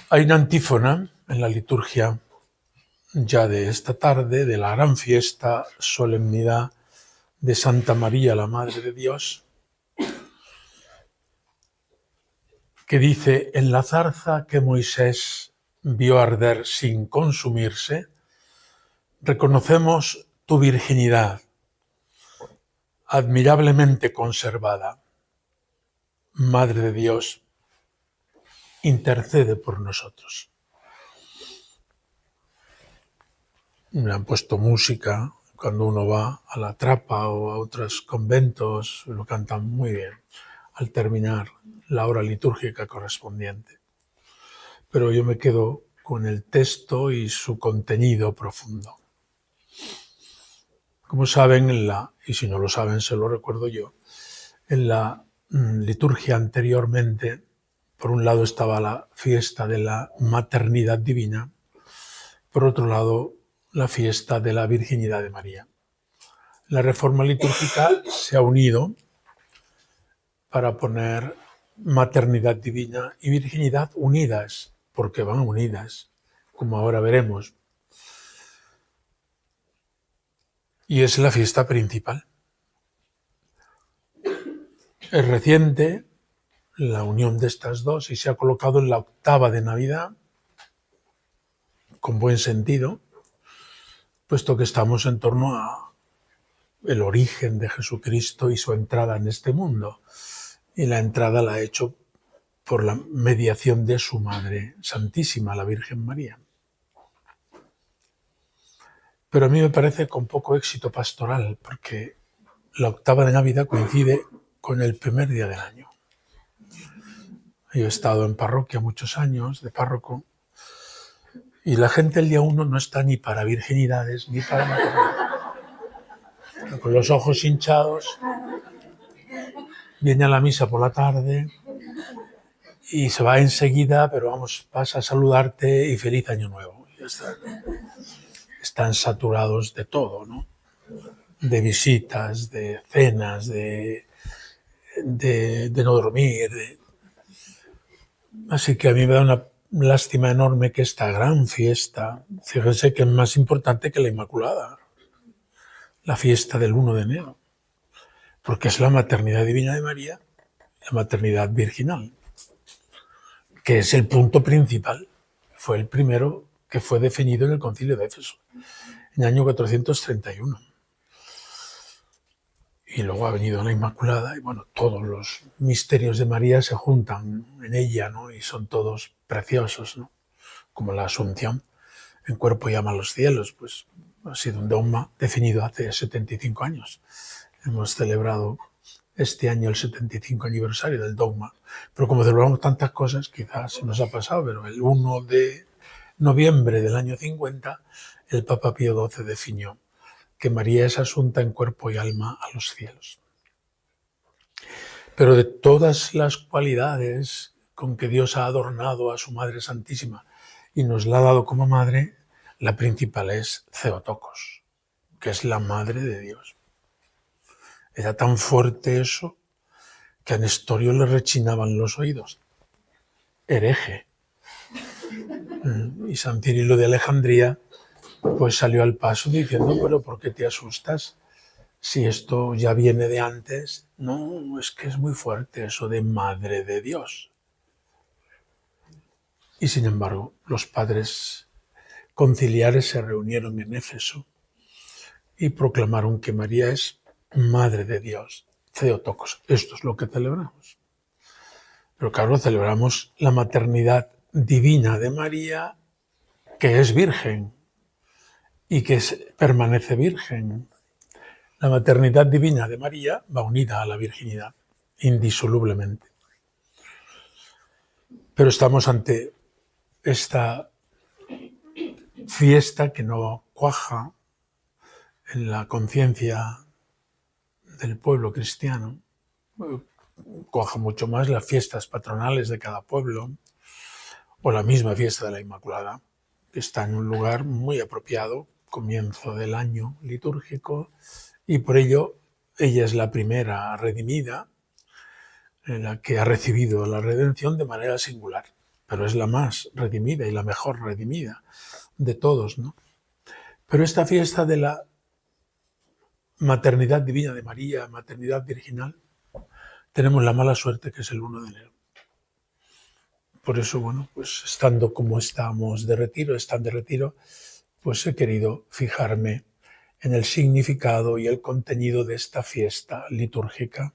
Hay una antífona en la liturgia ya de esta tarde, de la gran fiesta, solemnidad de Santa María, la Madre de Dios, que dice: en la zarza que Moisés vio arder sin consumirse, reconocemos tu virginidad, admirablemente conservada. Madre de Dios, intercede por nosotros. Me han puesto música cuando uno va a la Trapa o a otros conventos, lo cantan muy bien al terminar la hora litúrgica correspondiente. Pero yo me quedo con el texto y su contenido profundo. Como saben, y si no lo saben se lo recuerdo yo, en la liturgia anteriormente, por un lado estaba la fiesta de la maternidad divina, por otro lado la fiesta de la virginidad de María. La reforma litúrgica se ha unido para poner maternidad divina y virginidad unidas, porque van unidas, como ahora veremos. Y es la fiesta principal. Es reciente la unión de estas dos y se ha colocado en la octava de Navidad, con buen sentido, puesto que estamos en torno a el origen de Jesucristo y su entrada en este mundo. Y la entrada la ha hecho por la mediación de su Madre Santísima, la Virgen María. Pero a mí me parece con poco éxito pastoral, porque la octava de Navidad coincide con el primer día del año. Yo he estado en parroquia muchos años, de párroco, y la gente el día 1 no está ni para virginidades ni para maternidad. Con los ojos hinchados, viene a la misa por la tarde y se va enseguida, pero vamos, pasa a saludarte y feliz año nuevo. Ya está. Están saturados de todo, ¿no? De visitas, de cenas, de no dormir. Así que a mí me da una lástima enorme que esta gran fiesta, fíjense que es más importante que la Inmaculada, la fiesta del 1 de enero, porque es la maternidad divina de María, la maternidad virginal, que es el punto principal. Fue el primero que fue definido en el Concilio de Éfeso, en el año 431. Y luego ha venido la Inmaculada y bueno, todos los misterios de María se juntan en ella, ¿no? Y son todos preciosos, ¿no? Como la Asunción en cuerpo y alma a los cielos, pues ha sido un dogma definido hace 75 años. Hemos celebrado este año el 75 aniversario del dogma, pero como celebramos tantas cosas, quizás se nos ha pasado, pero el 1 de noviembre del año 50, el Papa Pío XII definió que María es asunta en cuerpo y alma a los cielos. Pero de todas las cualidades con que Dios ha adornado a su Madre Santísima y nos la ha dado como madre, la principal es Theotokos, que es la Madre de Dios. Era tan fuerte eso que a Nestorio le rechinaban los oídos. Hereje. Y San Cirilo de Alejandría pues salió al paso diciendo: pero ¿por qué te asustas? Si esto ya viene de antes. No, es que es muy fuerte eso de Madre de Dios. Y sin embargo, los padres conciliares se reunieron en Éfeso y proclamaron que María es Madre de Dios, Theotokos. Esto es lo que celebramos. Pero claro, celebramos la maternidad divina de María, que es virgen y que permanece virgen. La maternidad divina de María va unida a la virginidad, indisolublemente. Pero estamos ante esta fiesta que no cuaja en la conciencia del pueblo cristiano. Cuaja mucho más las fiestas patronales de cada pueblo o la misma fiesta de la Inmaculada, que está en un lugar muy apropiado, comienzo del año litúrgico, y por ello ella es la primera redimida, en la que ha recibido la redención de manera singular. pero es la más redimida y la mejor redimida de todos, ¿no? Pero esta fiesta de la maternidad divina de María, maternidad virginal, tenemos la mala suerte que es el 1 de enero. Por eso, bueno, pues estando como estamos de retiro, pues he querido fijarme en el significado y el contenido de esta fiesta litúrgica,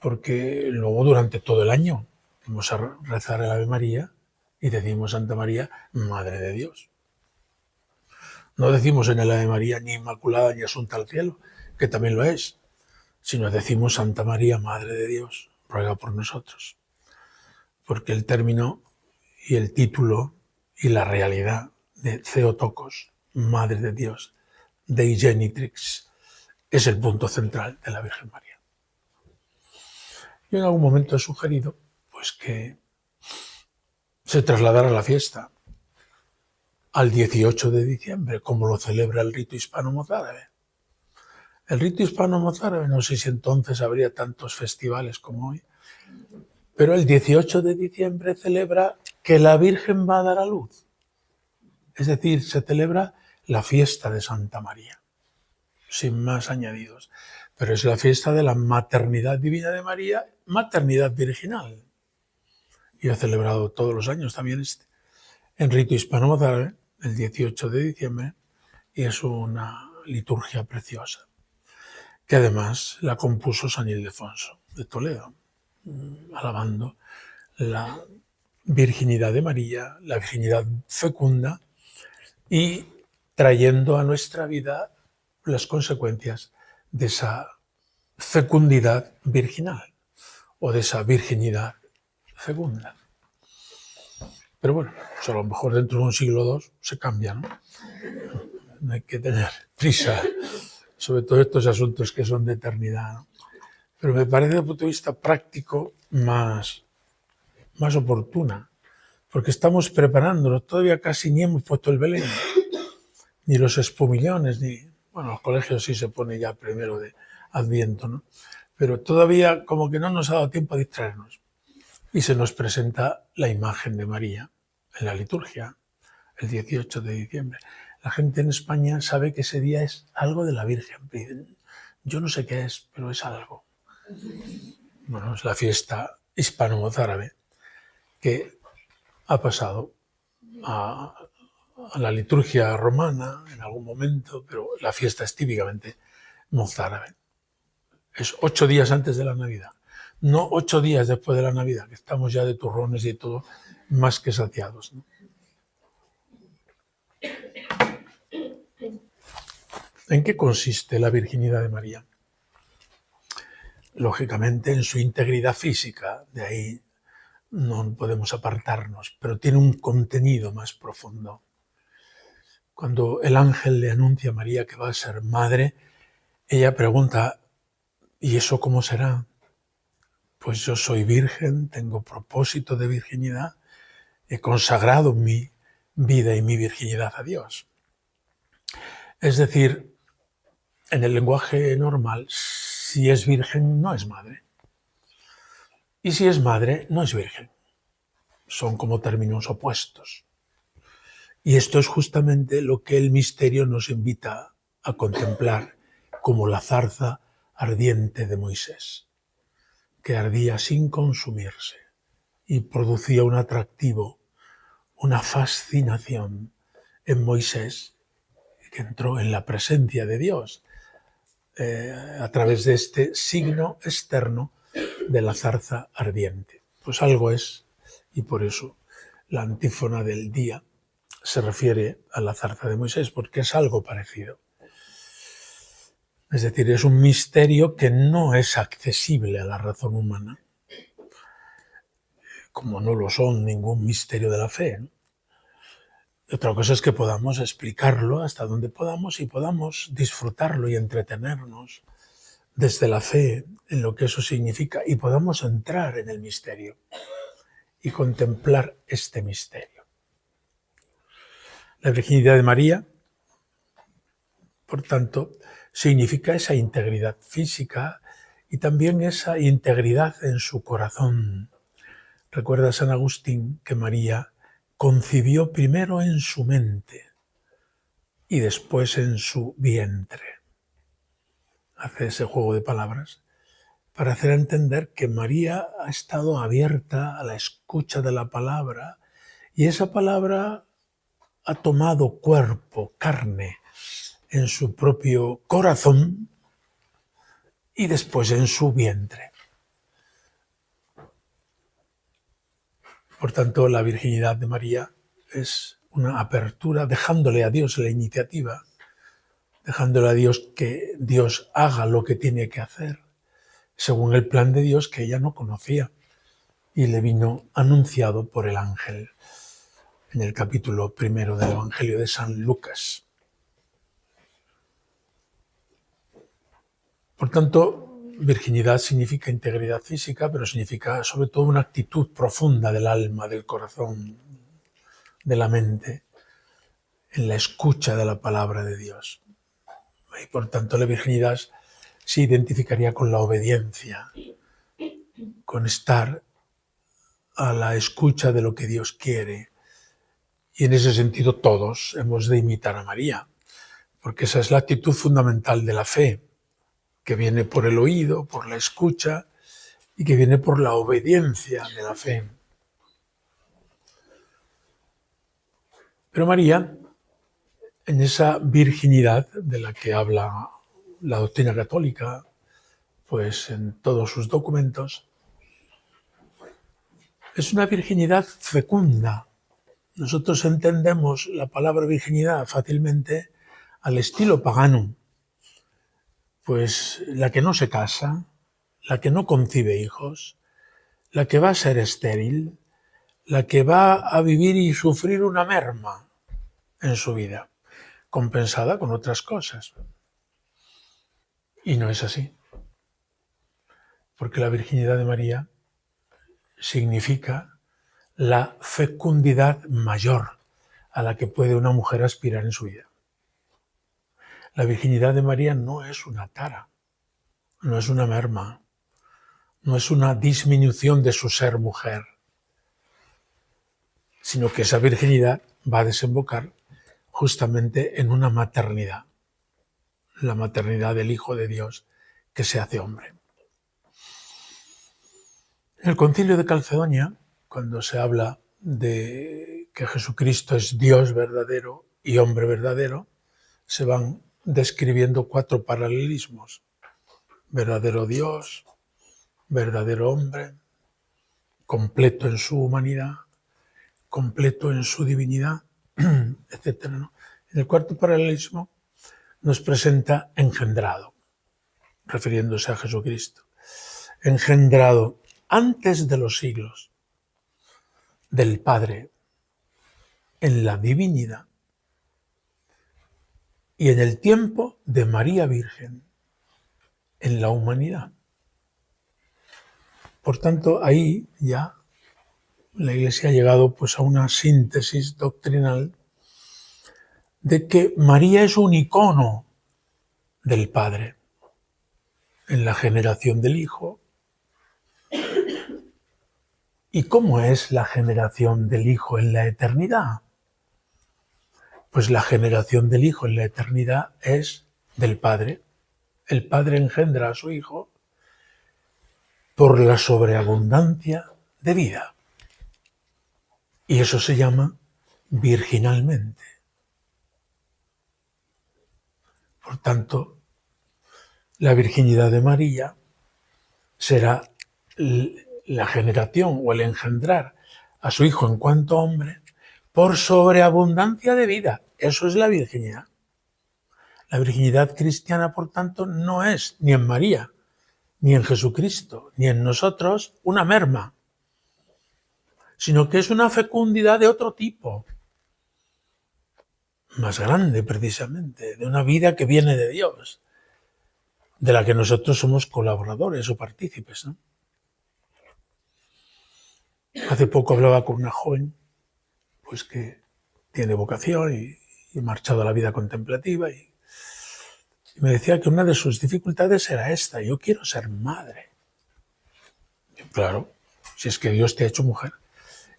porque luego durante todo el año vamos a rezar el Ave María y decimos Santa María, Madre de Dios. No decimos en el Ave María ni Inmaculada ni Asunta al Cielo, que también lo es, sino decimos Santa María, Madre de Dios, ruega por nosotros. Porque el término y el título y la realidad de Theotokos, Madre de Dios, Dei Genitrix, es el punto central de la Virgen María. Yo en algún momento he sugerido pues, que se trasladara la fiesta al 18 de diciembre, como lo celebra el rito hispano-mozárabe. El rito hispano-mozárabe, no sé si entonces habría tantos festivales como hoy, pero el 18 de diciembre celebra que la Virgen va a dar a luz. Es decir, se celebra la fiesta de Santa María, sin más añadidos. Pero es la fiesta de la maternidad divina de María, maternidad virginal. Yo he celebrado todos los años también en rito hispano-mozárabe, el 18 de diciembre, y es una liturgia preciosa, que además la compuso San Ildefonso de Toledo, alabando la virginidad de María, la virginidad fecunda, y trayendo a nuestra vida las consecuencias de esa fecundidad virginal o de esa virginidad fecunda. Pero bueno, pues a lo mejor dentro de un siglo o dos se cambia, ¿no? No hay que tener prisa, sobre todo estos asuntos que son de eternidad, ¿no? Pero me parece desde el punto de vista práctico más oportuna, porque estamos preparándonos, todavía casi ni hemos puesto el Belén, ni los espumillones, bueno, los colegios sí se pone ya primero de Adviento, ¿no? Pero todavía como que no nos ha dado tiempo a distraernos. Y se nos presenta la imagen de María en la liturgia, el 18 de diciembre. La gente en España sabe que ese día es algo de la Virgen. Yo no sé qué es, pero es algo. Bueno, es la fiesta hispano-mozárabe que ha pasado a la liturgia romana en algún momento, pero la fiesta es típicamente mozárabe. Es 8 días antes de la Navidad, no 8 días después de la Navidad, que estamos ya de turrones y todo más que saciados, ¿no? ¿En qué consiste la virginidad de María? Lógicamente en su integridad física, de ahí no podemos apartarnos, pero tiene un contenido más profundo. Cuando el ángel le anuncia a María que va a ser madre, ella pregunta, ¿y eso cómo será? Pues yo soy virgen, tengo propósito de virginidad, he consagrado mi vida y mi virginidad a Dios. Es decir, en el lenguaje normal, si es virgen no es madre. Y si es madre no es virgen. Son como términos opuestos. Y esto es justamente lo que el misterio nos invita a contemplar como la zarza ardiente de Moisés, que ardía sin consumirse y producía un atractivo, una fascinación en Moisés, que entró en la presencia de Dios a través de este signo externo de la zarza ardiente. Pues algo es, y por eso la antífona del día se refiere a la zarza de Moisés, porque es algo parecido. Es decir, es un misterio que no es accesible a la razón humana, como no lo son ningún misterio de la fe, ¿no? Otra cosa es que podamos explicarlo hasta donde podamos y podamos disfrutarlo y entretenernos desde la fe en lo que eso significa y podamos entrar en el misterio y contemplar este misterio. La virginidad de María, por tanto, significa esa integridad física y también esa integridad en su corazón, Recuerda San Agustín que María concibió primero en su mente y después en su vientre. Hace ese juego de palabras para hacer entender que María ha estado abierta a la escucha de la palabra y esa palabra ha tomado cuerpo, carne, en su propio corazón y después en su vientre. Por tanto, la virginidad de María es una apertura, dejándole a Dios la iniciativa, dejándole a Dios que Dios haga lo que tiene que hacer, según el plan de Dios que ella no conocía y le vino anunciado por el ángel en el capítulo 1 del Evangelio de San Lucas. Por tanto, virginidad significa integridad física, pero significa sobre todo una actitud profunda del alma, del corazón, de la mente, en la escucha de la palabra de Dios. Y por tanto la virginidad se identificaría con la obediencia, con estar a la escucha de lo que Dios quiere. Y en ese sentido todos hemos de imitar a María, porque esa es la actitud fundamental de la fe, que viene por el oído, por la escucha y que viene por la obediencia de la fe. Pero María, en esa virginidad de la que habla la doctrina católica, pues en todos sus documentos, es una virginidad fecunda. Nosotros entendemos la palabra virginidad fácilmente al estilo pagano, pues la que no se casa, la que no concibe hijos, la que va a ser estéril, la que va a vivir y sufrir una merma en su vida, compensada con otras cosas. Y no es así, porque la virginidad de María significa la fecundidad mayor a la que puede una mujer aspirar en su vida. La virginidad de María no es una tara, no es una merma, no es una disminución de su ser mujer, sino que esa virginidad va a desembocar justamente en una maternidad, la maternidad del Hijo de Dios que se hace hombre. En el Concilio de Calcedonia, cuando se habla de que Jesucristo es Dios verdadero y hombre verdadero, se van describiendo 4 paralelismos: verdadero Dios, verdadero hombre, completo en su humanidad, completo en su divinidad, etc. En el cuarto paralelismo nos presenta engendrado, refiriéndose a Jesucristo. Engendrado antes de los siglos del Padre en la divinidad y en el tiempo de María Virgen en la humanidad. Por tanto, ahí ya la Iglesia ha llegado pues a una síntesis doctrinal de que María es un icono del Padre en la generación del Hijo. ¿Y cómo es la generación del Hijo en la eternidad? Pues la generación del Hijo en la eternidad es del Padre. El Padre engendra a su Hijo por la sobreabundancia de vida. Y eso se llama virginalmente. Por tanto, la virginidad de María será la generación o el engendrar a su Hijo en cuanto hombre por sobreabundancia de vida. Eso es la virginidad. La virginidad cristiana, por tanto, no es ni en María, ni en Jesucristo, ni en nosotros una merma, sino que es una fecundidad de otro tipo, más grande precisamente, de una vida que viene de Dios, de la que nosotros somos colaboradores o partícipes, ¿no? Hace poco hablaba con una joven pues que tiene vocación y marchado a la vida contemplativa y me decía que una de sus dificultades era esta: yo quiero ser madre. Y claro, Si es que Dios te ha hecho mujer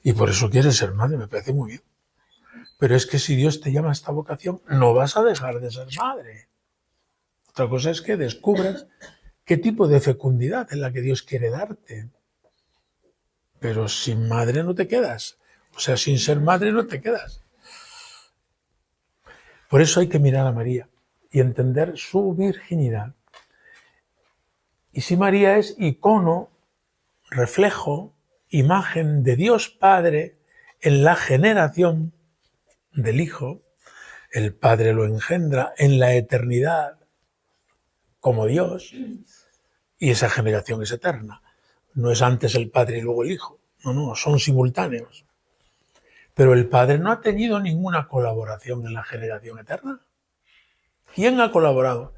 y por eso quieres ser madre, me parece muy bien. Pero es que si Dios te llama a esta vocación, no vas a dejar de ser madre. Otra cosa es que descubras qué tipo de fecundidad es la que Dios quiere darte. Pero sin madre no te quedas. O sea, sin ser madre no te quedas. Por eso hay que mirar a María y entender su virginidad. Y si María es icono, reflejo, imagen de Dios Padre en la generación del Hijo, el Padre lo engendra en la eternidad como Dios, y esa generación es eterna. No es antes el Padre y luego el Hijo. No, son simultáneos. Pero el Padre no ha tenido ninguna colaboración en la generación eterna. ¿Quién ha colaborado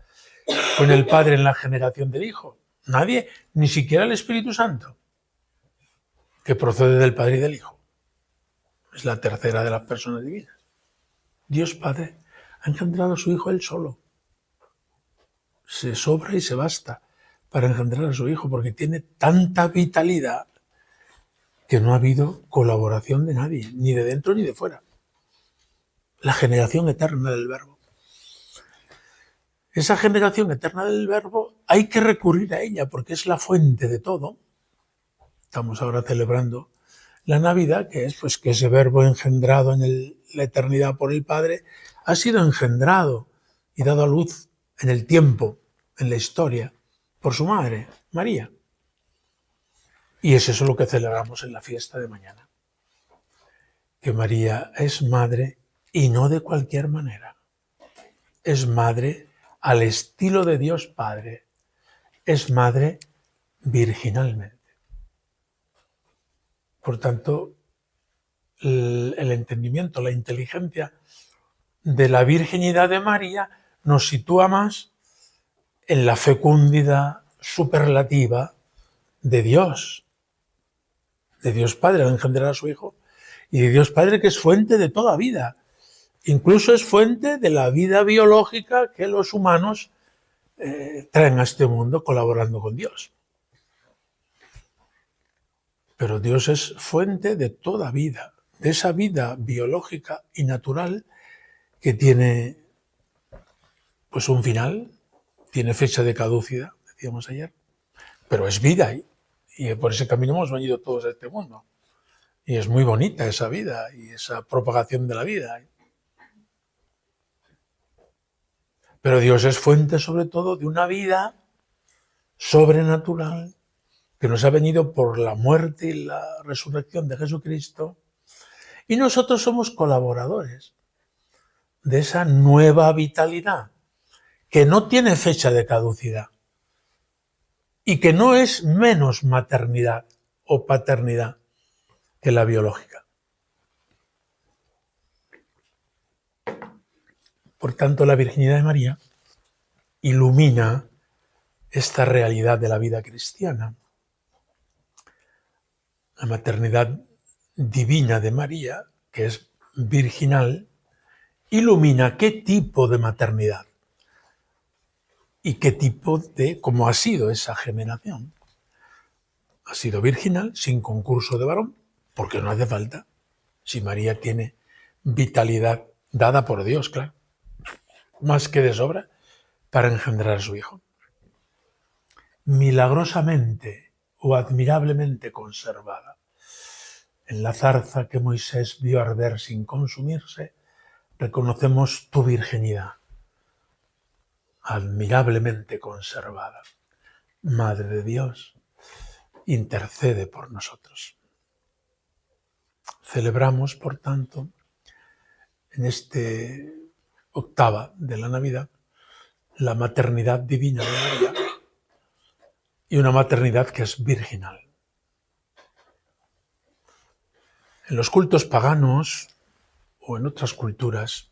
con el Padre en la generación del Hijo? Nadie, ni siquiera el Espíritu Santo, que procede del Padre y del Hijo. Es la tercera de las personas divinas. Dios Padre ha engendrado a su Hijo él solo. Se sobra y se basta para engendrar a su Hijo, porque tiene tanta vitalidad que no ha habido colaboración de nadie, ni de dentro ni de fuera. La generación eterna del Verbo. Esa generación eterna del Verbo hay que recurrir a ella porque es la fuente de todo. Estamos ahora celebrando la Navidad, que es pues que ese Verbo engendrado en la eternidad por el Padre ha sido engendrado y dado a luz en el tiempo, en la historia, por su madre, María. Y es eso lo que celebramos en la fiesta de mañana. Que María es madre y no de cualquier manera. Es madre al estilo de Dios Padre. Es madre virginalmente. Por tanto, el entendimiento, la inteligencia de la virginidad de María nos sitúa más en la fecundidad superlativa de Dios Padre al engendrar a su Hijo, y de Dios Padre que es fuente de toda vida. Incluso es fuente de la vida biológica que los humanos traen a este mundo colaborando con Dios. Pero Dios es fuente de toda vida, de esa vida biológica y natural que tiene pues un final, tiene fecha de caducidad, decíamos ayer, pero es vida y por ese camino hemos venido todos a este mundo. Y es muy bonita esa vida y esa propagación de la vida. Pero Dios es fuente sobre todo de una vida sobrenatural que nos ha venido por la muerte y la resurrección de Jesucristo, y nosotros somos colaboradores de esa nueva vitalidad que no tiene fecha de caducidad y que no es menos maternidad o paternidad que la biológica. Por tanto, la virginidad de María ilumina esta realidad de la vida cristiana. La maternidad divina de María, que es virginal, ilumina qué tipo de maternidad y qué tipo de, cómo ha sido esa generación. Ha sido virginal, sin concurso de varón, porque no hace falta, si María tiene vitalidad dada por Dios, claro, más que de sobra, para engendrar a su Hijo. Milagrosamente o admirablemente conservada. En la zarza que Moisés vio arder sin consumirse, reconocemos tu virginidad, admirablemente conservada. Madre de Dios, intercede por nosotros. Celebramos, por tanto, en este octava de la Navidad, la maternidad divina de María y una maternidad que es virginal. En los cultos paganos o en otras culturas,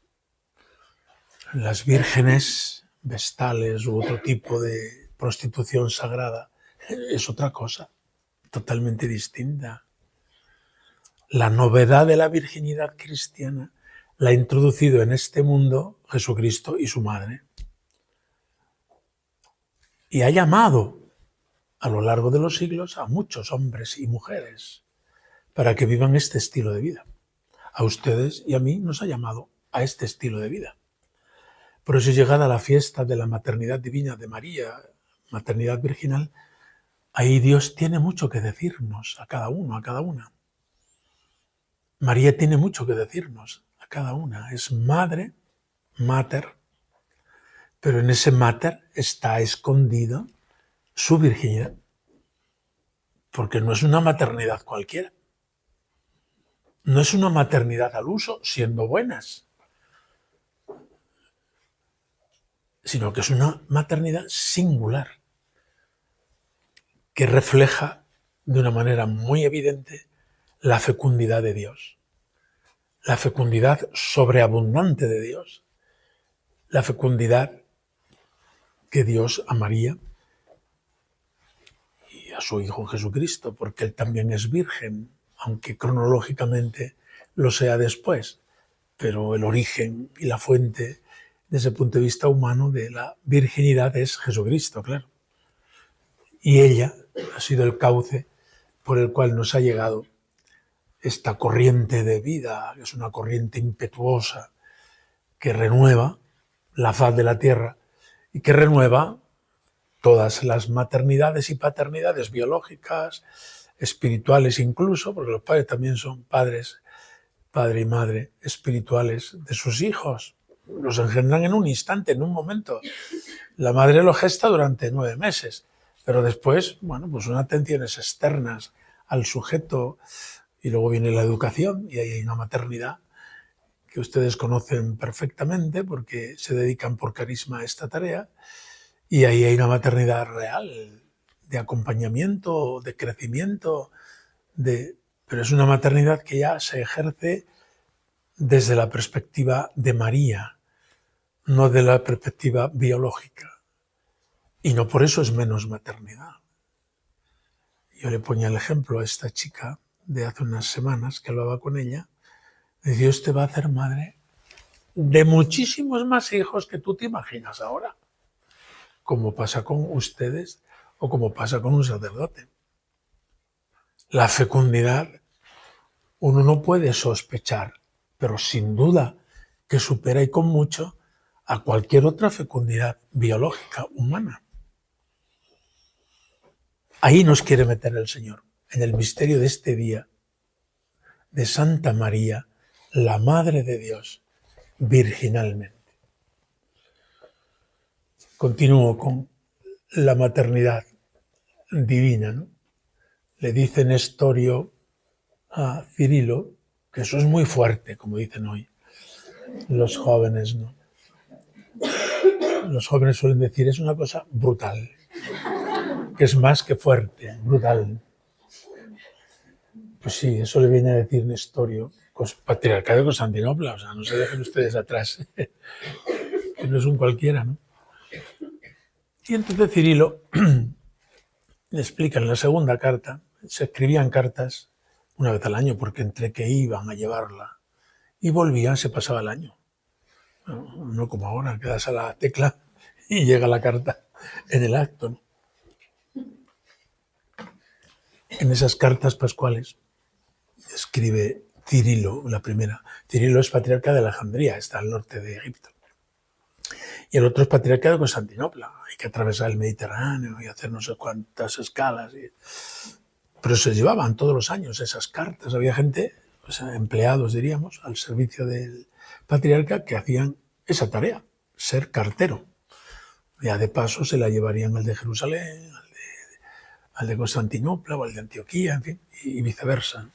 las vírgenes vestales u otro tipo de prostitución sagrada es otra cosa, totalmente distinta. La novedad de la virginidad cristiana la ha introducido en este mundo Jesucristo y su madre. Y ha llamado a lo largo de los siglos a muchos hombres y mujeres para que vivan este estilo de vida. A ustedes y a mí nos ha llamado a este estilo de vida. Por eso, llegada la fiesta de la maternidad divina de María, maternidad virginal, ahí Dios tiene mucho que decirnos a cada uno, a cada una. María tiene mucho que decirnos a cada una. Es madre, mater, pero en ese mater está escondida su virginidad, porque no es una maternidad cualquiera. No es una maternidad al uso, siendo buenas, sino que es una maternidad singular, que refleja de una manera muy evidente la fecundidad de Dios, la fecundidad sobreabundante de Dios, la fecundidad que Dios a María y a su Hijo Jesucristo, porque Él también es virgen, aunque cronológicamente lo sea después, pero el origen y la fuente desde el punto de vista humano de la virginidad es Jesucristo, claro. Y ella ha sido el cauce por el cual nos ha llegado esta corriente de vida, que es una corriente impetuosa, que renueva la faz de la tierra y que renueva todas las maternidades y paternidades biológicas, espirituales incluso, porque los padres también son padres, padre y madre espirituales de sus hijos. Los engendran en un instante, en un momento. La madre lo gesta durante 9 meses, pero después, bueno, pues unas atenciones externas al sujeto y luego viene la educación y ahí hay una maternidad que ustedes conocen perfectamente porque se dedican por carisma a esta tarea y ahí hay una maternidad real de acompañamiento, de crecimiento, pero es una maternidad que ya se ejerce desde la perspectiva de María, no de la perspectiva biológica. Y no por eso es menos maternidad. Yo le ponía el ejemplo a esta chica de hace unas semanas que hablaba con ella. Dios te va a hacer madre de muchísimos más hijos que tú te imaginas ahora, como pasa con ustedes o como pasa con un sacerdote. La fecundidad uno no puede sospechar, pero sin duda que supera y con mucho a cualquier otra fecundidad biológica humana. Ahí nos quiere meter el Señor, en el misterio de este día de Santa María, la Madre de Dios, virginalmente. Continúo con la maternidad divina, ¿no? Le dice Nestorio a Cirilo que eso es muy fuerte, como dicen hoy los jóvenes, ¿no? Los jóvenes suelen decir es una cosa brutal, que es más que fuerte, brutal. Pues sí, eso le viene a decir Nestorio, patriarcado de Constantinopla, o sea, no se dejen ustedes atrás, que no es un cualquiera, ¿no? Y entonces Cirilo le explica en la segunda carta, se escribían cartas una vez al año, porque entre que iban a llevarla y volvían se pasaba el año. No como ahora, que das a la tecla y llega la carta en el acto, ¿no? En esas cartas pascuales escribe Cirilo, la primera. Cirilo es patriarca de Alejandría, está al norte de Egipto. Y el otro es patriarca de Constantinopla. Hay que atravesar el Mediterráneo y hacer no sé cuántas escalas. Pero se llevaban todos los años esas cartas. Había gente, o sea, empleados diríamos, al servicio del patriarca que hacían esa tarea, ser cartero. Ya de paso se la llevarían al de Jerusalén, al de Constantinopla o al de Antioquía, en fin, y viceversa.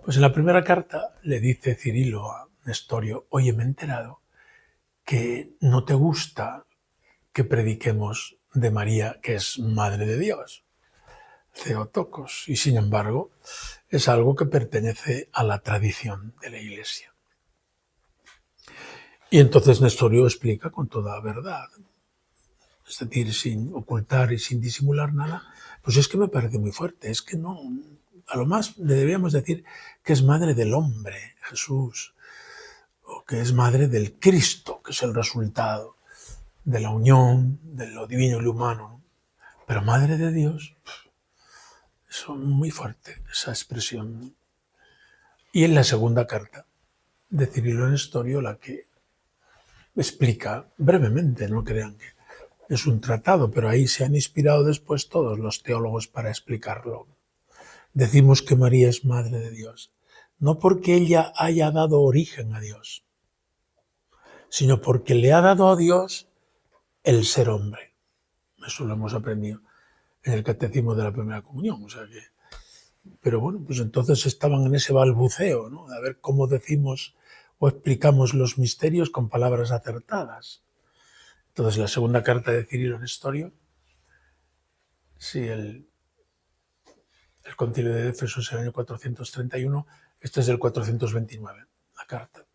Pues en la primera carta le dice Cirilo a Nestorio, oye, me he enterado que no te gusta que prediquemos de María, que es Madre de Dios, Theotokos, y sin embargo es algo que pertenece a la tradición de la Iglesia. Y entonces Nestorio explica con toda verdad, es decir, sin ocultar y sin disimular nada, pues es que me parece muy fuerte, es que no, a lo más le deberíamos decir que es madre del hombre, Jesús, o que es madre del Cristo, que es el resultado de la unión de lo divino y lo humano. Pero Madre de Dios, eso es muy fuerte, esa expresión. Y en la segunda carta de Cirilo Nestorio, la que explica brevemente, no crean que es un tratado, pero ahí se han inspirado después todos los teólogos para explicarlo. Decimos que María es Madre de Dios, no porque ella haya dado origen a Dios, sino porque le ha dado a Dios el ser hombre. Eso lo hemos aprendido en el Catecismo de la Primera Comunión. O sea que, pero bueno, pues entonces estaban en ese balbuceo, ¿no? A ver cómo decimos o explicamos los misterios con palabras acertadas. Entonces, la segunda carta de Cirilo Nestorio, sí, el concilio de Éfeso es el año 431, este es del 429, la carta.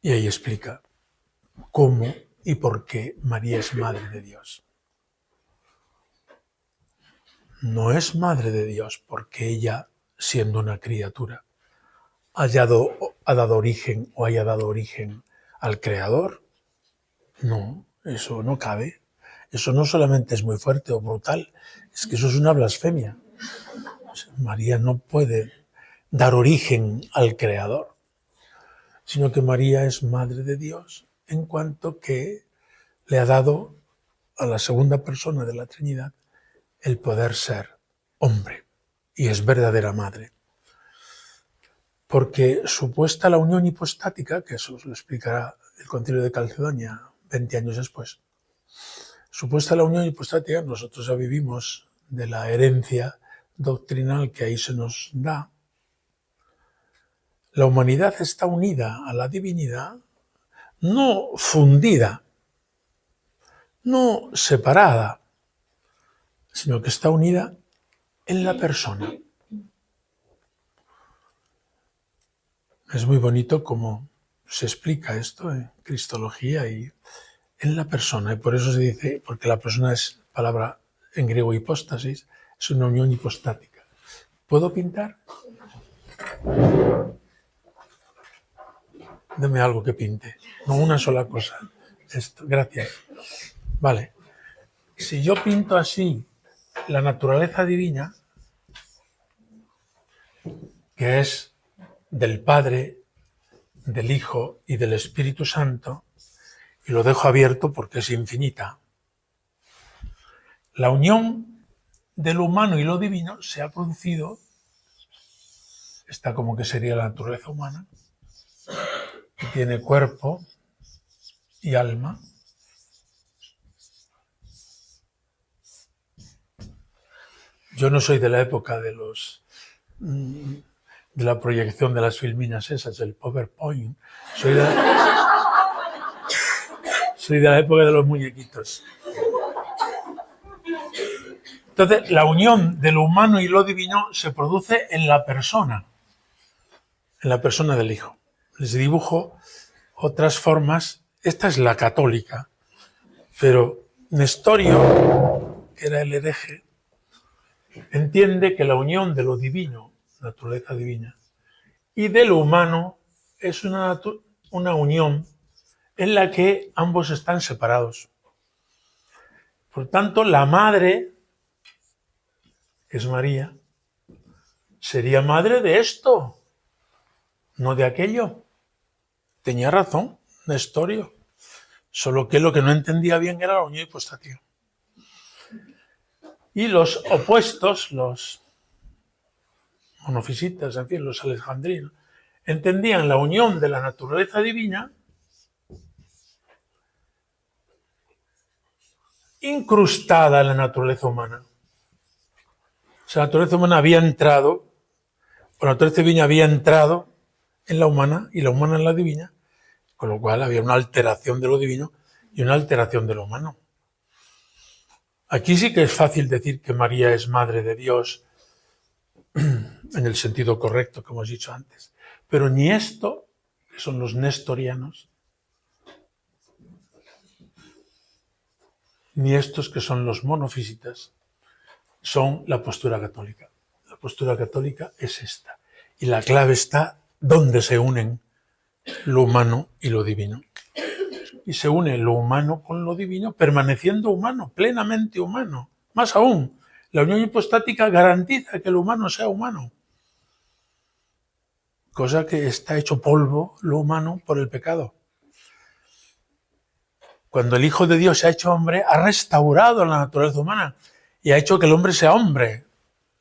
Y ahí explica cómo y por qué María es Madre de Dios. No es Madre de Dios porque ella, siendo una criatura, ha dado origen o haya dado origen al Creador. No, eso no cabe. Eso no solamente es muy fuerte o brutal, es que eso es una blasfemia. María no puede dar origen al Creador, sino que María es Madre de Dios en cuanto que le ha dado a la segunda persona de la Trinidad el poder ser hombre, y es verdadera madre. Porque supuesta la unión hipostática, que eso lo explicará el Concilio de Calcedonia 20 años después, supuesta la unión hipostática, nosotros ya vivimos de la herencia doctrinal que ahí se nos da. La humanidad está unida a la divinidad, no fundida, no separada, sino que está unida en la persona. Es muy bonito cómo se explica esto en Cristología y en la persona, y por eso se dice, porque la persona es palabra en griego hipóstasis, es una unión hipostática. ¿Puedo pintar? Deme algo que pinte, no una sola cosa. Esto, gracias. Vale. Si yo pinto así la naturaleza divina, que es del Padre, del Hijo y del Espíritu Santo, y lo dejo abierto porque es infinita, la unión de lo humano y lo divino se ha producido, esta como que sería la naturaleza humana, que tiene cuerpo y alma. Yo no soy de la época de la proyección de las filminas esas, del PowerPoint. Soy de la época de los muñequitos. Entonces, la unión de lo humano y lo divino se produce en la persona del Hijo. Les dibujo otras formas. Esta es la católica, pero Nestorio, que era el hereje, entiende que la unión de lo divino, naturaleza divina, y de lo humano es una unión en la que ambos están separados. Por tanto, la madre, que es María, sería madre de esto, no de aquello. Tenía razón Nestorio, solo que lo que no entendía bien era la unión hipostática. Y los opuestos, los monofisitas, en fin, los alejandrinos, entendían la unión de la naturaleza divina incrustada en la naturaleza humana. O sea, la naturaleza humana había entrado, o la naturaleza divina había entrado en la humana y la humana en la divina, con lo cual había una alteración de lo divino y una alteración de lo humano. Aquí sí que es fácil decir que María es Madre de Dios en el sentido correcto, como hemos dicho antes. Pero ni esto, que son los nestorianos, ni estos que son los monofisitas, son la postura católica. La postura católica es esta. Y la clave está donde se unen lo humano y lo divino. y se une lo humano con lo divino, permaneciendo humano, plenamente humano. Más aún, la unión hipostática garantiza que lo humano sea humano, cosa que está hecho polvo lo humano por el pecado. Cuando el Hijo de Dios se ha hecho hombre, ha restaurado la naturaleza humana y ha hecho que el hombre sea hombre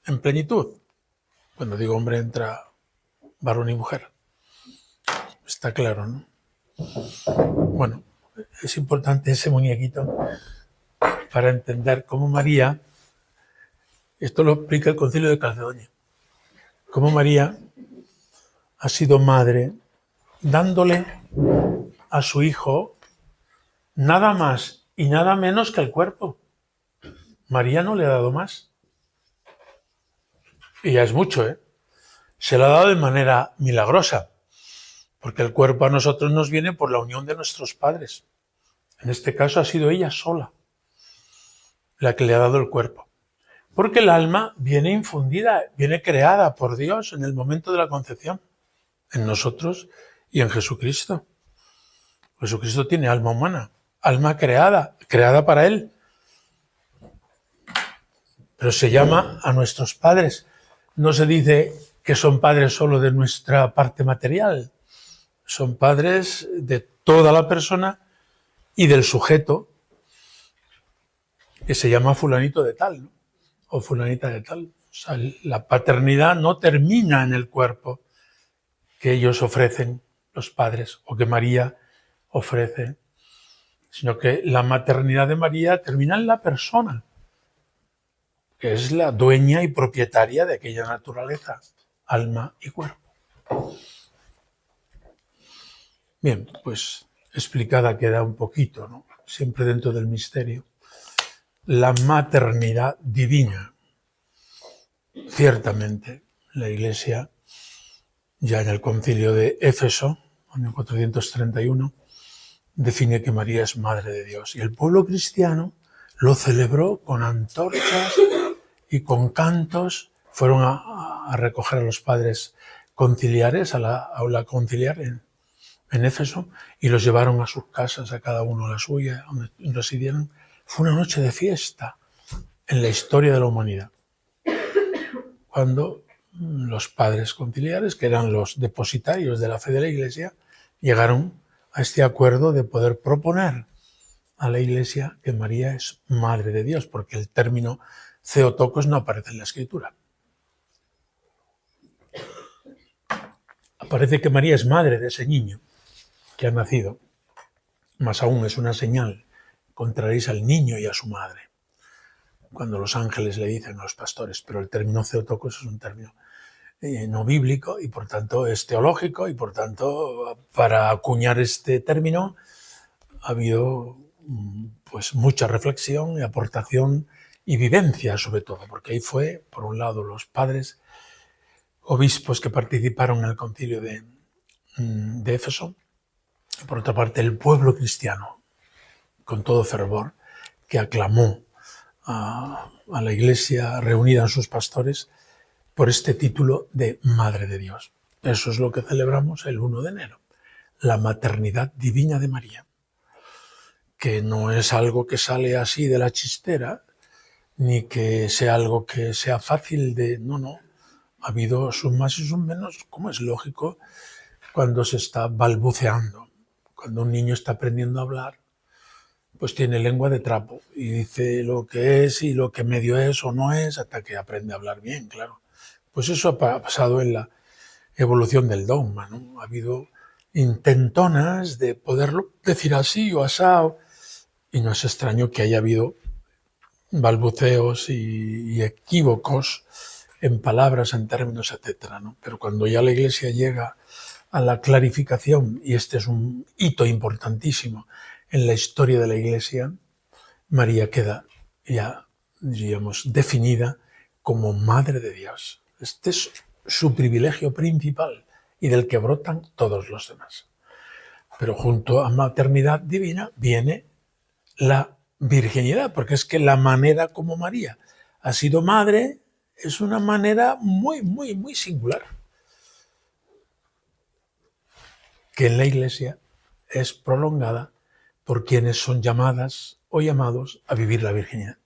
en plenitud. Cuando digo hombre, entra varón y mujer. Está claro, ¿no? Bueno, es importante ese muñequito para entender cómo María, esto lo explica el Concilio de Calcedonia, cómo María ha sido madre dándole a su hijo nada más y nada menos que el cuerpo. María no le ha dado más. Y ya es mucho, ¿eh? Se lo ha dado de manera milagrosa, porque el cuerpo a nosotros nos viene por la unión de nuestros padres. En este caso ha sido ella sola la que le ha dado el cuerpo. Porque el alma viene infundida, viene creada por Dios en el momento de la concepción, en nosotros y en Jesucristo. Jesucristo tiene alma humana, alma creada para Él. Pero se llama a nuestros padres. No se dice que son padres solo de nuestra parte material. Son padres de toda la persona y del sujeto, que se llama fulanito de tal, ¿no? O fulanita de tal. O sea, la paternidad no termina en el cuerpo que ellos ofrecen, los padres, o que María ofrece, sino que la maternidad de María termina en la persona, que es la dueña y propietaria de aquella naturaleza, alma y cuerpo. Bien, pues explicada queda un poquito, ¿no? Siempre dentro del misterio, la maternidad divina. Ciertamente, la Iglesia, ya en el concilio de Éfeso, año 431, define que María es Madre de Dios. Y el pueblo cristiano lo celebró con antorchas y con cantos. Fueron a recoger a los padres conciliares, a la aula conciliar en Éfeso, y los llevaron a sus casas, a cada uno a la suya, donde residieron. Fue una noche de fiesta en la historia de la humanidad, cuando los padres conciliares, que eran los depositarios de la fe de la Iglesia, llegaron a este acuerdo de poder proponer a la Iglesia que María es Madre de Dios, porque el término Theotokos no aparece en la Escritura. Aparece que María es madre de ese niño que ha nacido. Más aún es una señal. Encontraréis al niño y a su madre, cuando los ángeles le dicen a los pastores, pero el término Theotokos es un término no bíblico y por tanto es teológico, y por tanto para acuñar este término ha habido pues mucha reflexión y aportación y vivencia, sobre todo, porque ahí fue, por un lado, los padres obispos que participaron en el concilio de Éfeso, y por otra parte el pueblo cristiano, con todo fervor, que aclamó a la Iglesia reunida en sus pastores por este título de Madre de Dios. Eso es lo que celebramos el 1 de enero, la maternidad divina de María, que no es algo que sale así de la chistera, ni que sea algo que sea fácil de... No. Ha habido sus más y sus menos, como es lógico, cuando se está balbuceando. Cuando un niño está aprendiendo a hablar, pues tiene lengua de trapo y dice lo que es y lo que medio es o no es, hasta que aprende a hablar bien, claro. Pues eso ha pasado en la evolución del dogma, ¿no? Ha habido intentonas de poderlo decir así o asao, y no es extraño que haya habido balbuceos y equívocos en palabras, en términos, etcétera, ¿no? Pero cuando ya la Iglesia llega a la clarificación, y este es un hito importantísimo en la historia de la Iglesia, María queda ya, diríamos, definida como Madre de Dios. Este es su privilegio principal y del que brotan todos los demás. Pero junto a maternidad divina viene la virginidad, porque es que la manera como María ha sido madre es una manera muy, muy, muy singular, que en la Iglesia es prolongada por quienes son llamadas o llamados a vivir la virginidad.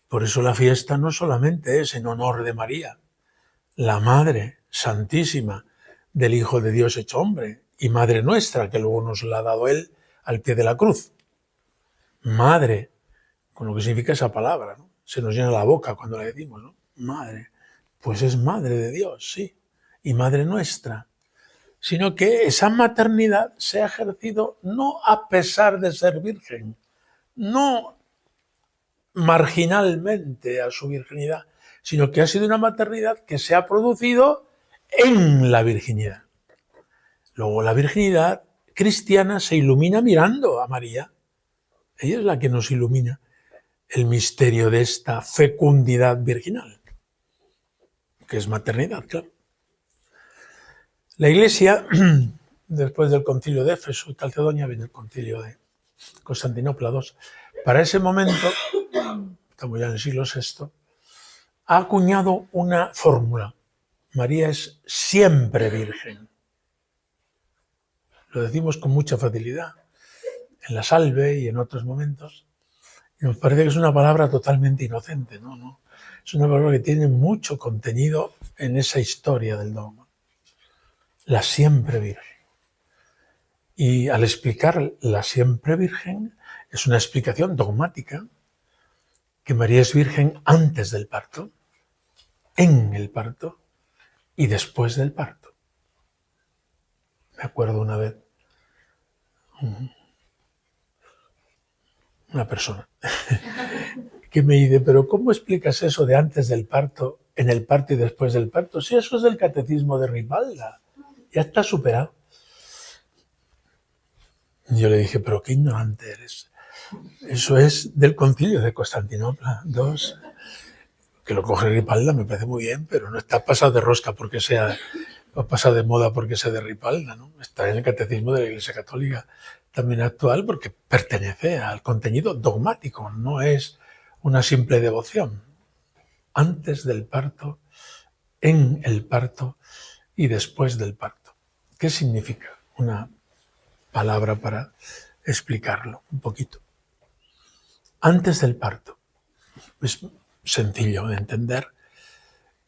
Por eso la fiesta no solamente es en honor de María, la Madre Santísima del Hijo de Dios hecho hombre, y Madre nuestra, que luego nos la ha dado Él al pie de la cruz. Madre, con lo que significa esa palabra, ¿no? Se nos llena la boca cuando la decimos, ¿no? Madre, pues es Madre de Dios, sí, y Madre nuestra. Sino que esa maternidad se ha ejercido no a pesar de ser virgen, no marginalmente a su virginidad, sino que ha sido una maternidad que se ha producido en la virginidad. Luego la virginidad cristiana se ilumina mirando a María. Ella es la que nos ilumina el misterio de esta fecundidad virginal, que es maternidad, claro. La Iglesia, después del concilio de Éfeso y Calcedonia, viene el concilio de Constantinopla II. Para ese momento, estamos ya en el siglo VI, ha acuñado una fórmula. María es siempre virgen. Lo decimos con mucha facilidad, en la salve y en otros momentos. Y nos parece que es una palabra totalmente inocente. No. Es una palabra que tiene mucho contenido en esa historia del dogma. La siempre virgen. Y al explicar la siempre virgen, es una explicación dogmática que María es virgen antes del parto, en el parto y después del parto. Me acuerdo una vez una persona que me dice, pero ¿cómo explicas eso de antes del parto, en el parto y después del parto? Si eso es del catecismo de Ripalda, ya está superado. Y yo le dije, pero qué ignorante eres. Eso es del concilio de Constantinopla II, que lo coge Ripalda, me parece muy bien, pero no está pasado de rosca porque sea, o pasa de moda porque sea de Ripalda, ¿no? Está en el catecismo de la Iglesia Católica también actual porque pertenece al contenido dogmático, no es una simple devoción. Antes del parto, en el parto y después del parto. ¿Qué significa? Una palabra para explicarlo un poquito. Antes del parto. Es sencillo de entender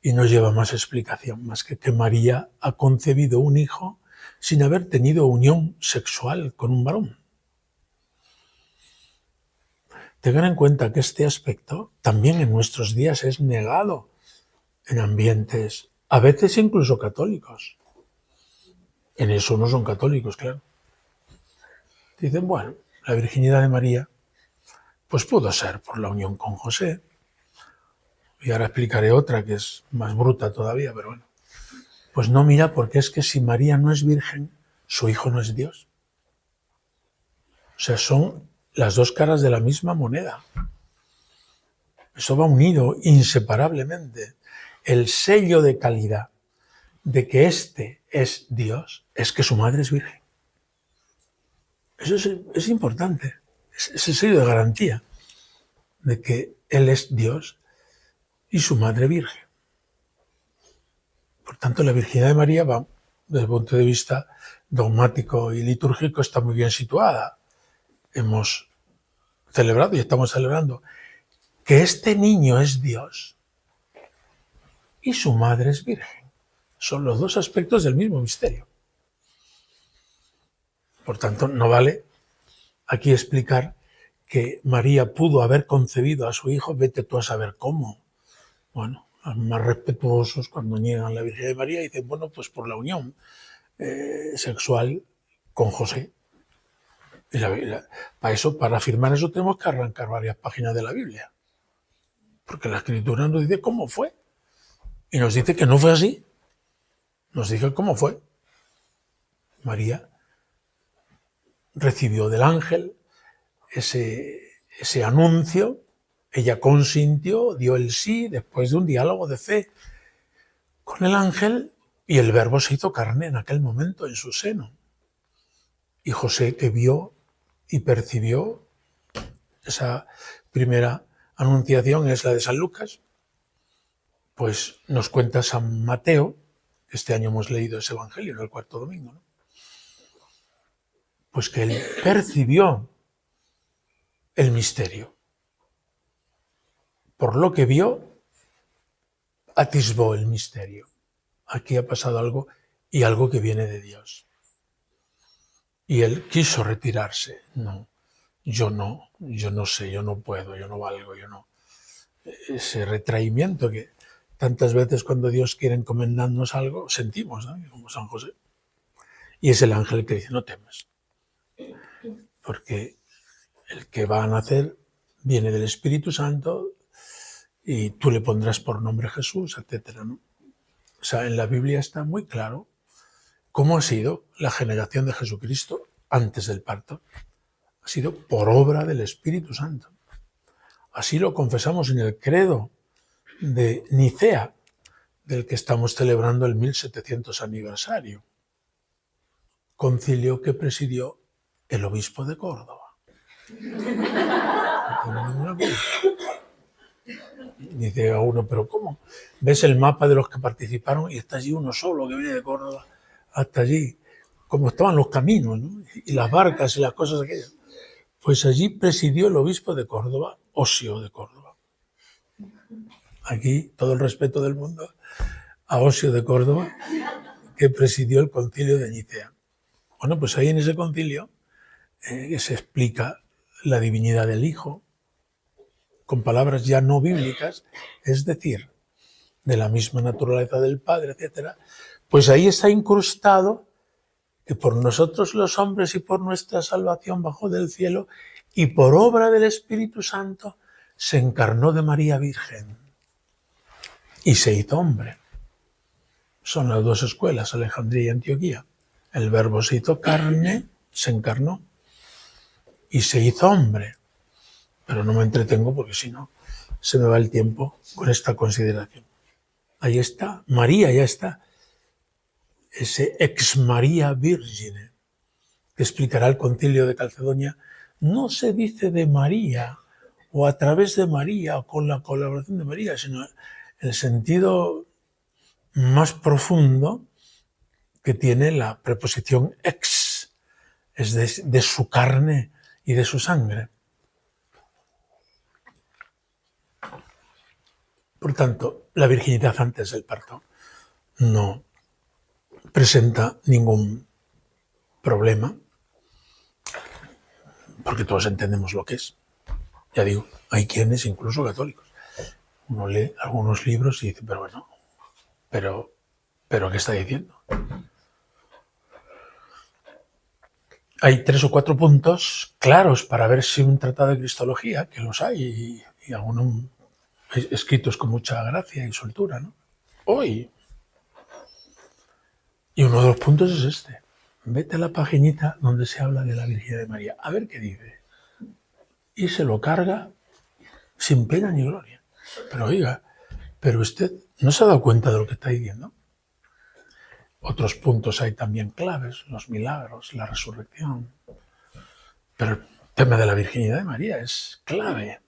y no lleva más explicación, más que María ha concebido un hijo sin haber tenido unión sexual con un varón. Tengan en cuenta que este aspecto también en nuestros días es negado en ambientes, a veces incluso católicos. En eso no son católicos, claro. Dicen, bueno, la virginidad de María, pues pudo ser por la unión con José. Y ahora explicaré otra que es más bruta todavía, pero bueno. Pues no, mira, porque es que si María no es virgen, su hijo no es Dios. O sea, son las dos caras de la misma moneda. Eso va unido inseparablemente. El sello de calidad de que este es Dios es que su madre es virgen. Eso es importante. Es el sello de garantía de que Él es Dios y su madre virgen. Por tanto, la virginidad de María va, desde el punto de vista dogmático y litúrgico, está muy bien situada. Hemos celebrado y estamos celebrando que este niño es Dios y su madre es virgen. Son los dos aspectos del mismo misterio. Por tanto, no vale aquí explicar que María pudo haber concebido a su hijo, vete tú a saber cómo. Bueno, los más respetuosos cuando niegan la Virgen de María dicen, bueno, pues por la unión sexual con José. Y para afirmar eso tenemos que arrancar varias páginas de la Biblia. Porque la Escritura nos dice cómo fue. Y nos dice que no fue así. Nos dice cómo fue. María recibió del ángel ese anuncio, ella consintió, dio el sí, después de un diálogo de fe con el ángel, y el Verbo se hizo carne en aquel momento en su seno. Y José, que vio y percibió esa primera anunciación, es la de San Lucas, pues nos cuenta San Mateo, este año hemos leído ese evangelio en el cuarto domingo, ¿no? Pues que él percibió el misterio. Por lo que vio, atisbó el misterio. Aquí ha pasado algo, y algo que viene de Dios. Y él quiso retirarse. No, yo no sé, yo no puedo, yo no valgo, yo no. Ese retraimiento que tantas veces cuando Dios quiere encomendarnos algo, sentimos, ¿no? Como San José. Y es el ángel que dice, no temas, porque el que va a nacer viene del Espíritu Santo y tú le pondrás por nombre Jesús, etcétera, ¿no? O sea, en la Biblia está muy claro cómo ha sido la generación de Jesucristo antes del parto. Ha sido por obra del Espíritu Santo. Así lo confesamos en el credo de Nicea, del que estamos celebrando el 1700 aniversario. Concilio que presidió el obispo de Córdoba. No tiene ninguna culpa. Dice a uno, pero ¿cómo? ¿Ves el mapa de los que participaron y está allí uno solo que viene de Córdoba hasta allí? Como estaban los caminos, ¿no? Y las barcas y las cosas aquellas. Pues allí presidió el obispo de Córdoba, Osio de Córdoba. Aquí todo el respeto del mundo a Osio de Córdoba, que presidió el concilio de Nicea. Bueno, pues ahí en ese concilio se explica la divinidad del Hijo con palabras ya no bíblicas, es decir, de la misma naturaleza del Padre, etc. Pues ahí está incrustado que por nosotros los hombres y por nuestra salvación bajó del cielo y por obra del Espíritu Santo se encarnó de María Virgen y se hizo hombre. Son las dos escuelas, Alejandría y Antioquía. El Verbo se hizo carne, se encarnó y se hizo hombre. Pero no me entretengo porque si no se me va el tiempo con esta consideración. Ahí está, María ya está. Ese ex María Virgine, que explicará el concilio de Calcedonia, no se dice de María o a través de María o con la colaboración de María, sino el sentido más profundo que tiene la preposición ex, es de su carne y de su sangre. Por tanto, la virginidad antes del parto no presenta ningún problema, porque todos entendemos lo que es. Ya digo, hay quienes, incluso católicos, uno lee algunos libros y dice, pero bueno, pero ¿qué está diciendo? Hay 3 o 4 puntos claros para ver si un tratado de cristología, que los hay, y algunos escritos con mucha gracia y soltura, ¿no? Hoy. Y uno de los puntos es este. Vete a la paginita donde se habla de la Virgen de María, a ver qué dice. Y se lo carga sin pena ni gloria. Pero oiga, ¿pero usted no se ha dado cuenta de lo que está diciendo? Otros puntos hay también claves, los milagros, la resurrección. Pero el tema de la virginidad de María es clave.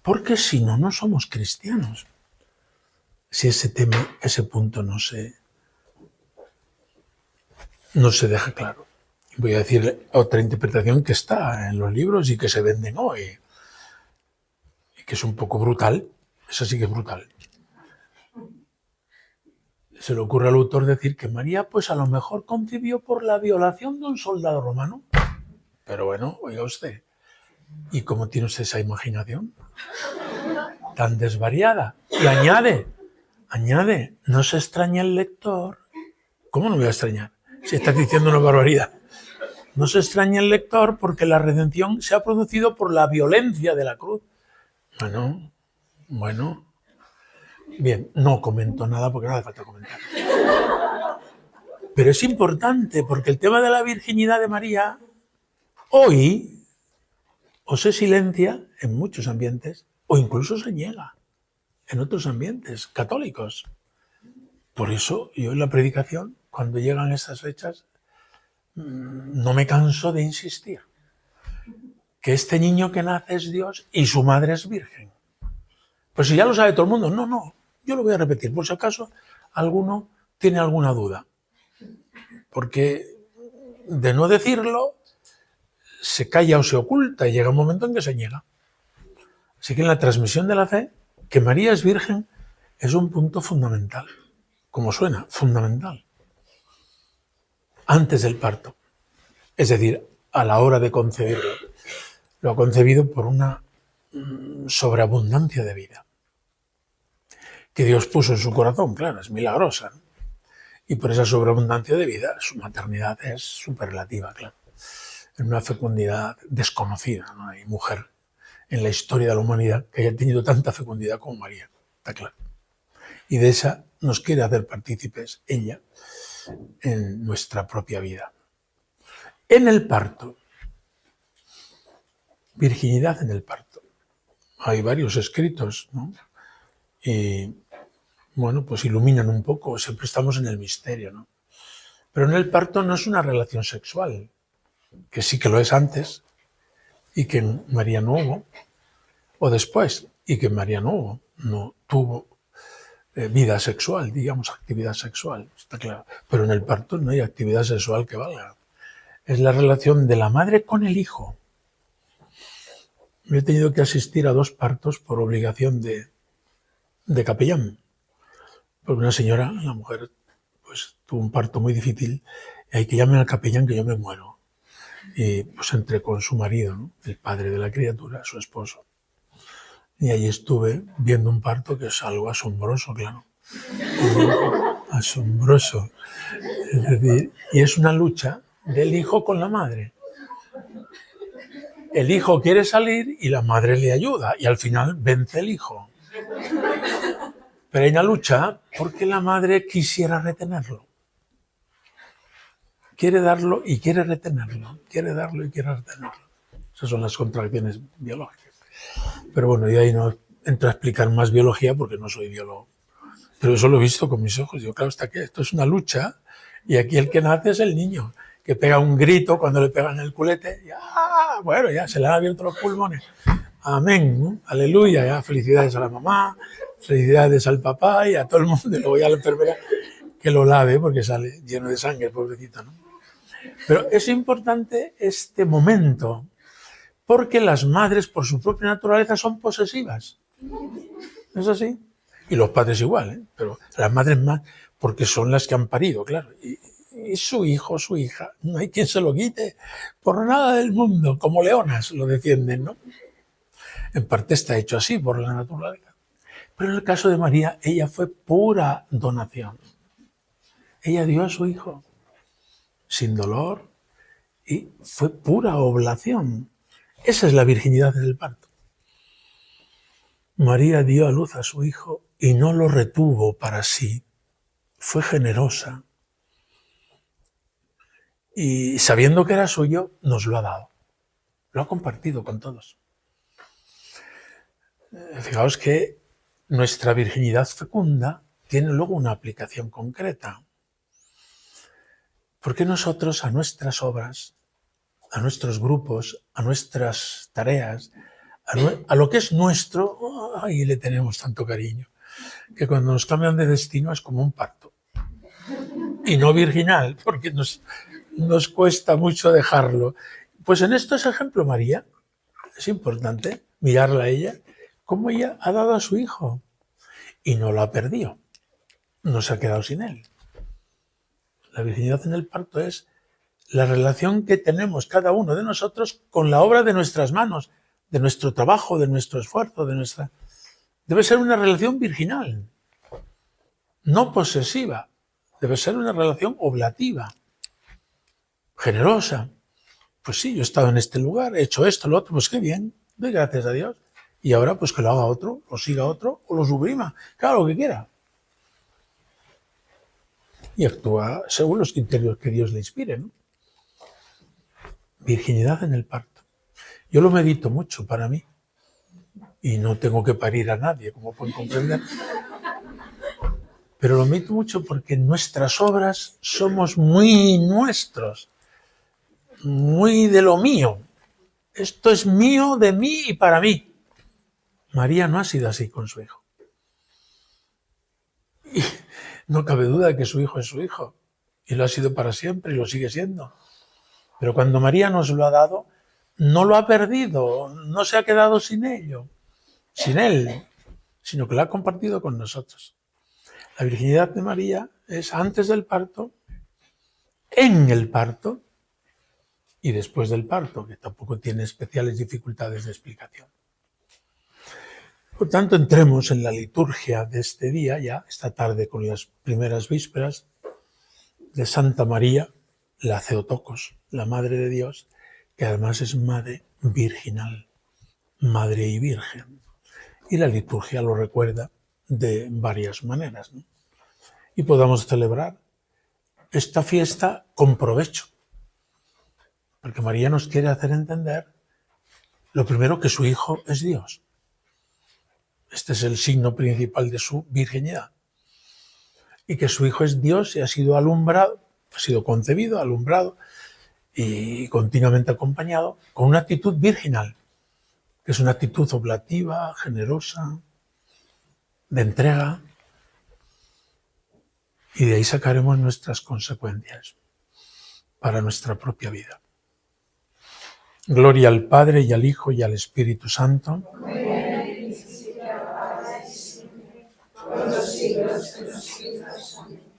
Porque si no, no somos cristianos. Si ese tema, ese punto no se deja claro. Voy a decir otra interpretación que está en los libros y que se venden hoy. Y que es un poco brutal. Esa sí que es brutal. Se le ocurre al autor decir que María, pues a lo mejor concibió por la violación de un soldado romano. Pero bueno, oiga usted, ¿y cómo tiene usted esa imaginación tan desvariada? Y añade, no se extraña el lector. ¿Cómo no me voy a extrañar? Si estás diciendo una barbaridad. No se extraña el lector porque la redención se ha producido por la violencia de la cruz. Bueno. Bien, no comento nada porque no hace falta comentar. Pero es importante porque el tema de la virginidad de María hoy o se silencia en muchos ambientes o incluso se niega en otros ambientes católicos. Por eso yo en la predicación, cuando llegan estas fechas, no me canso de insistir que este niño que nace es Dios y su madre es virgen. Pues si ya lo sabe todo el mundo, no, yo lo voy a repetir por si acaso alguno tiene alguna duda. Porque de no decirlo, se calla o se oculta y llega un momento en que se niega. Así que en la transmisión de la fe, que María es virgen es un punto fundamental. Como suena, fundamental. Antes del parto. Es decir, a la hora de concebirlo. Lo ha concebido por una sobreabundancia de vida que Dios puso en su corazón, claro, es milagrosa, ¿no? Y por esa sobreabundancia de vida, su maternidad es superlativa, claro. En una fecundidad desconocida, no hay mujer en la historia de la humanidad que haya tenido tanta fecundidad como María, está claro. Y de esa nos quiere hacer partícipes ella en nuestra propia vida. En el parto, virginidad en el parto. Hay varios escritos, ¿no? Y bueno, pues iluminan un poco, siempre estamos en el misterio, ¿no? Pero en el parto no es una relación sexual, que sí que lo es antes, y que en María no hubo, o después, y que en María no tuvo vida sexual, digamos, actividad sexual, está claro. Pero en el parto no hay actividad sexual que valga. Es la relación de la madre con el hijo. Yo he tenido que asistir a 2 partos por obligación de capellán. Porque una señora, la mujer, pues tuvo un parto muy difícil y hay que llamar al capellán que yo me muero. Y pues entré con su marido, ¿no? El padre de la criatura, su esposo. Y ahí estuve viendo un parto que es algo asombroso, claro. Asombroso. Es decir, y es una lucha del hijo con la madre. El hijo quiere salir y la madre le ayuda y al final vence el hijo. Pero hay una lucha porque la madre quisiera retenerlo. Quiere darlo y quiere retenerlo. Quiere darlo y quiere retenerlo. Esas son las contracciones biológicas. Pero bueno, yo ahí no entro a explicar más biología porque no soy biólogo. Pero eso lo he visto con mis ojos. Digo, claro, está que esto es una lucha y aquí el que nace es el niño, que pega un grito cuando le pegan el culete. Y, bueno, ya se le han abierto los pulmones. Amén, ¿no? Aleluya, ya felicidades a la mamá, felicidades al papá y a todo el mundo, y luego ya a la enfermera que lo lave porque sale lleno de sangre, pobrecito, ¿no? Pero es importante este momento porque las madres por su propia naturaleza son posesivas. ¿Es así? Y los padres igual, ¿eh? Pero las madres más porque son las que han parido, claro. Y su hijo, su hija, no hay quien se lo quite por nada del mundo, como leonas lo defienden, ¿no? En parte está hecho así por la naturaleza. Pero en el caso de María, ella fue pura donación. Ella dio a su hijo sin dolor y fue pura oblación. Esa es la virginidad del parto. María dio a luz a su hijo y no lo retuvo para sí. Fue generosa. Y sabiendo que era suyo, nos lo ha dado. Lo ha compartido con todos. Fijaos que nuestra virginidad fecunda tiene luego una aplicación concreta. Porque nosotros a nuestras obras, a nuestros grupos, a nuestras tareas, a lo que es nuestro, ahí le tenemos tanto cariño, que cuando nos cambian de destino es como un parto. Y no virginal, porque nos cuesta mucho dejarlo. Pues en esto es ejemplo María. Es importante mirarla a ella, cómo ella ha dado a su hijo y no lo ha perdido. No se ha quedado sin él. La virginidad en el parto es la relación que tenemos cada uno de nosotros con la obra de nuestras manos, de nuestro trabajo, de nuestro esfuerzo, Debe ser una relación virginal, no posesiva. Debe ser una relación oblativa, generosa. Pues sí, yo he estado en este lugar, he hecho esto, lo otro, pues qué bien, doy gracias a Dios. Y ahora pues que lo haga otro, lo siga otro o lo suprima, claro, lo que quiera. Y actúa según los criterios que Dios le inspire, ¿no? Virginidad en el parto. Yo lo medito mucho para mí y no tengo que parir a nadie, como pueden comprender. Pero lo medito mucho porque en nuestras obras somos muy nuestros, muy de lo mío. Esto es mío, de mí y para mí. María no ha sido así con su hijo. Y no cabe duda de que su hijo es su hijo. Y lo ha sido para siempre y lo sigue siendo. Pero cuando María nos lo ha dado, no lo ha perdido, no se ha quedado sin ello, sin él, sino que lo ha compartido con nosotros. La virginidad de María es antes del parto, en el parto y después del parto, que tampoco tiene especiales dificultades de explicación. Por tanto, entremos en la liturgia de este día, ya esta tarde con las primeras vísperas de Santa María, la Theotokos, la Madre de Dios, que además es Madre virginal, Madre y Virgen. Y la liturgia lo recuerda de varias maneras, ¿no? Y podamos celebrar esta fiesta con provecho, porque María nos quiere hacer entender, lo primero, que su Hijo es Dios. Este es el signo principal de su virginidad. Y que su Hijo es Dios y ha sido alumbrado, ha sido concebido, alumbrado y continuamente acompañado con una actitud virginal, que es una actitud oblativa, generosa, de entrega. Y de ahí sacaremos nuestras consecuencias para nuestra propia vida. Gloria al Padre y al Hijo y al Espíritu Santo. Por los siglos de los siglos. Amén.